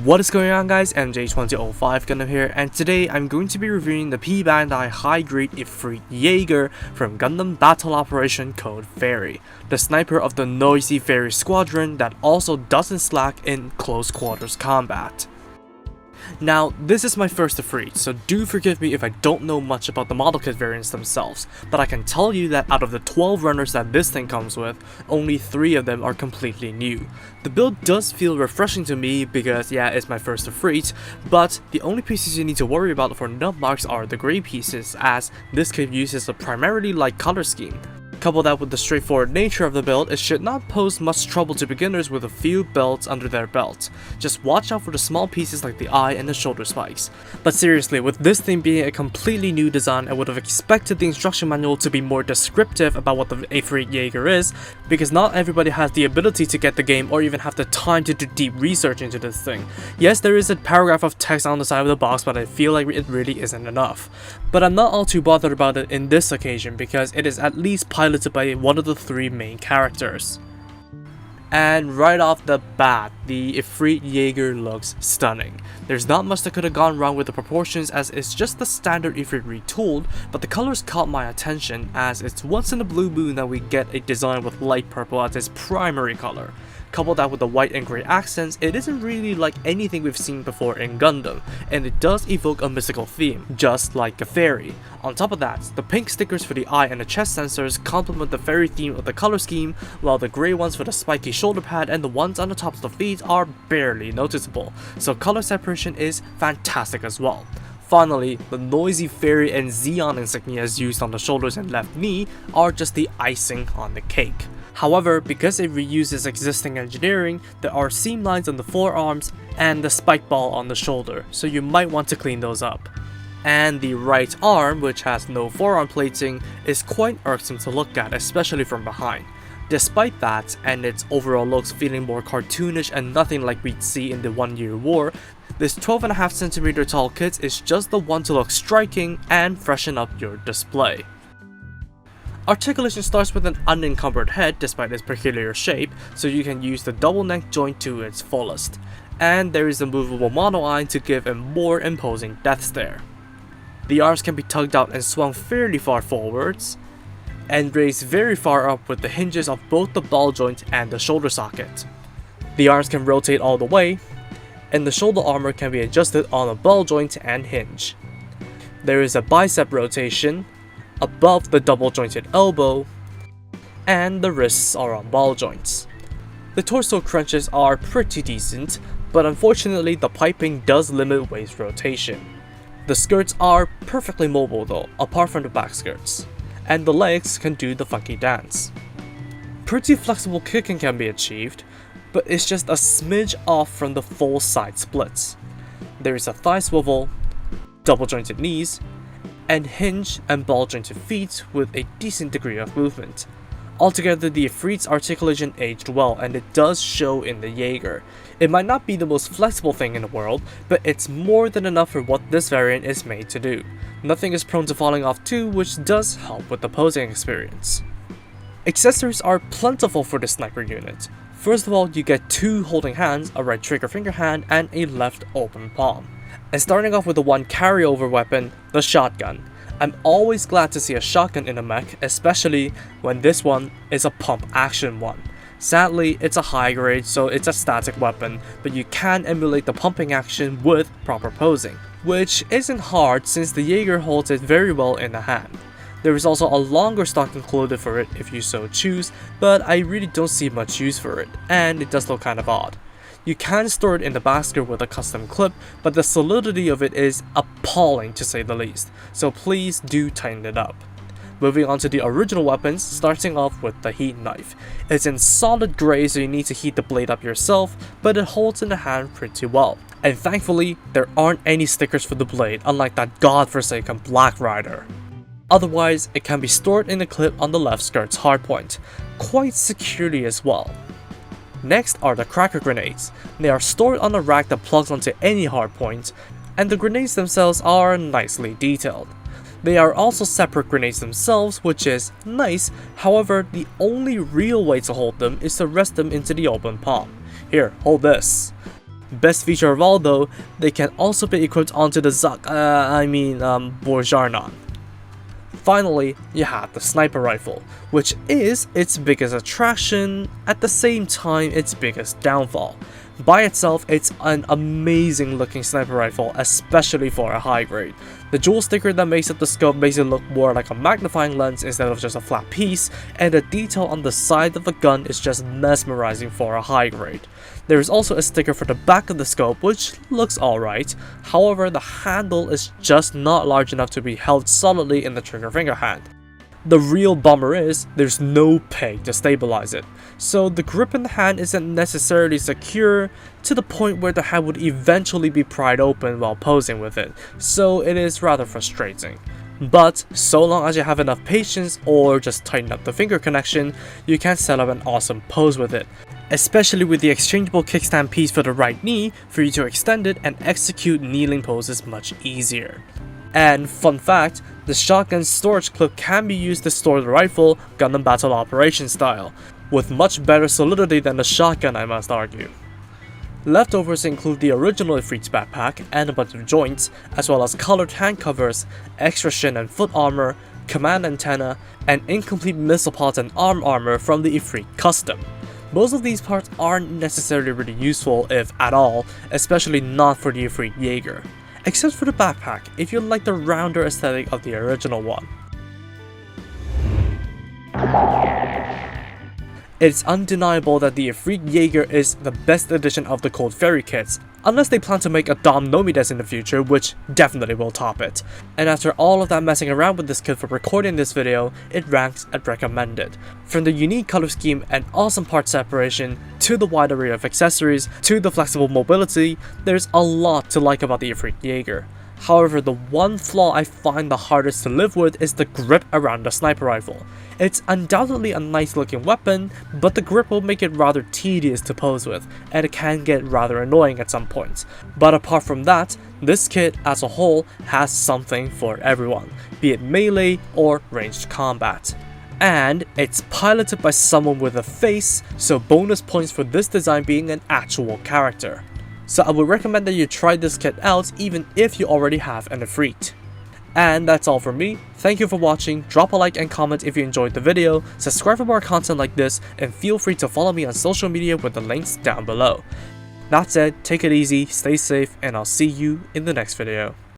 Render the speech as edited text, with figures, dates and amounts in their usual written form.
What is going on, guys? MJ2005 Gundam here, and today I'm going to be reviewing the P-Bandai high-grade Efreet Jaeger from Gundam Battle Operation Code Fairy, the sniper of the noisy Fairy Squadron that also doesn't slack in close quarters combat. Now, this is my first Efreet, so do forgive me if I don't know much about the model kit variants themselves, but I can tell you that out of the 12 runners that this thing comes with, only 3 of them are completely new. The build does feel refreshing to me because yeah, it's my first Efreet, but the only pieces you need to worry about for nub marks are the grey pieces, as this kit uses a primarily light color scheme. Couple that with the straightforward nature of the build, it should not pose much trouble to beginners with a few belts under their belt. Just watch out for the small pieces like the eye and the shoulder spikes. But seriously, with this thing being a completely new design, I would have expected the instruction manual to be more descriptive about what the Efreet Jaeger is, because not everybody has the ability to get the game or even have the time to do deep research into this thing. Yes, there is a paragraph of text on the side of the box, but I feel like it really isn't enough. But I'm not all too bothered about it in this occasion because it is at least piloted by one of the 3 main characters. And right off the bat, the Efreet Jaeger looks stunning. There's not much that could have gone wrong with the proportions, as it's just the standard Efreet retooled, but the colors caught my attention as it's once in a blue moon that we get a design with light purple as its primary color. Couple that with the white and grey accents, it isn't really like anything we've seen before in Gundam, and it does evoke a mystical theme, just like a fairy. On top of that, the pink stickers for the eye and the chest sensors complement the fairy theme of the color scheme, while the grey ones for the spiky shoulder pad and the ones on the tops of the feet are barely noticeable, so color separation is fantastic as well. Finally, the noisy fairy and Zeon insignias used on the shoulders and left knee are just the icing on the cake. However, because it reuses existing engineering, there are seam lines on the forearms and the spike ball on the shoulder, so you might want to clean those up. And the right arm, which has no forearm plating, is quite irksome to look at, especially from behind. Despite that, and its overall looks feeling more cartoonish and nothing like we'd see in the 1-year war, this 12.5cm tall kit is just the one to look striking and freshen up your display. Articulation starts with an unencumbered head despite its peculiar shape, so you can use the double neck joint to its fullest. And there is a movable mono eye to give a more imposing death stare. The arms can be tugged out and swung fairly far forwards, and raised very far up with the hinges of both the ball joint and the shoulder socket. The arms can rotate all the way, and the shoulder armor can be adjusted on a ball joint and hinge. There is a bicep rotation above the double jointed elbow, and the wrists are on ball joints. The torso crunches are pretty decent, but unfortunately the piping does limit waist rotation. The skirts are perfectly mobile though, apart from the back skirts, and the legs can do the funky dance. Pretty flexible kicking can be achieved, but it's just a smidge off from the full side splits. There is a thigh swivel, double jointed knees, and hinge and ball jointed feet with a decent degree of movement. Altogether, the Efreet's articulation aged well, and it does show in the Jaeger. It might not be the most flexible thing in the world, but it's more than enough for what this variant is made to do. Nothing is prone to falling off too, which does help with the posing experience. Accessories are plentiful for the sniper unit. First of all, you get 2 holding hands, a right trigger finger hand, and a left open palm. And starting off with the one carryover weapon, the shotgun. I'm always glad to see a shotgun in a mech, especially when this one is a pump action one. Sadly, it's a high grade, so it's a static weapon, but you can emulate the pumping action with proper posing, which isn't hard since the Jaeger holds it very well in the hand. There is also a longer stock included for it if you so choose, but I really don't see much use for it, and it does look kind of odd. You can store it in the basket with a custom clip, but the solidity of it is appalling to say the least, so please do tighten it up. Moving on to the original weapons, starting off with the heat knife. It's in solid grey, so you need to heat the blade up yourself, but it holds in the hand pretty well. And thankfully, there aren't any stickers for the blade, unlike that godforsaken Black Rider. Otherwise, it can be stored in the clip on the left skirt's hardpoint, quite securely as well. Next are the cracker grenades. They are stored on a rack that plugs onto any hardpoint, and the grenades themselves are nicely detailed. They are also separate grenades themselves, which is nice. However, the only real way to hold them is to rest them into the open palm. Here, hold this. Best feature of all though, they can also be equipped onto the Borjarnon. Finally, you have the sniper rifle, which is its biggest attraction, at the same time its biggest downfall. By itself, it's an amazing looking sniper rifle, especially for a high grade. The jewel sticker that makes up the scope makes it look more like a magnifying lens instead of just a flat piece, and the detail on the side of the gun is just mesmerizing for a high grade. There is also a sticker for the back of the scope, which looks alright. However, the handle is just not large enough to be held solidly in the trigger finger hand. The real bummer is, there's no peg to stabilize it, so the grip in the hand isn't necessarily secure to the point where the hand would eventually be pried open while posing with it, so it is rather frustrating. But so long as you have enough patience or just tighten up the finger connection, you can set up an awesome pose with it, especially with the exchangeable kickstand piece for the right knee for you to extend it and execute kneeling poses much easier. And fun fact, the shotgun storage clip can be used to store the rifle Gundam Battle Operation style, with much better solidity than the shotgun, I must argue. Leftovers include the original Efreet's backpack and a bunch of joints, as well as colored hand covers, extra shin and foot armor, command antenna, and incomplete missile pods and arm armor from the Efreet custom. Most of these parts aren't necessarily really useful, if at all, especially not for the Efreet Jaeger. Except for the backpack, if you like the rounder aesthetic of the original one. It's undeniable that the Efreet Jaeger is the best edition of the Cold Fairy kits, unless they plan to make a Dom Nomides in the future, which definitely will top it. And after all of that messing around with this kit for recording this video, it ranks at recommended. From the unique color scheme and awesome part separation, to the wide array of accessories, to the flexible mobility, there's a lot to like about the Efreet Jaeger. However, the one flaw I find the hardest to live with is the grip around the sniper rifle. It's undoubtedly a nice looking weapon, but the grip will make it rather tedious to pose with, and it can get rather annoying at some points. But apart from that, this kit as a whole has something for everyone, be it melee or ranged combat. And it's piloted by someone with a face, so bonus points for this design being an actual character. So I would recommend that you try this kit out even if you already have an Efreet. And that's all from me. Thank you for watching, drop a like and comment if you enjoyed the video, subscribe for more content like this, and feel free to follow me on social media with the links down below. That said, take it easy, stay safe, and I'll see you in the next video.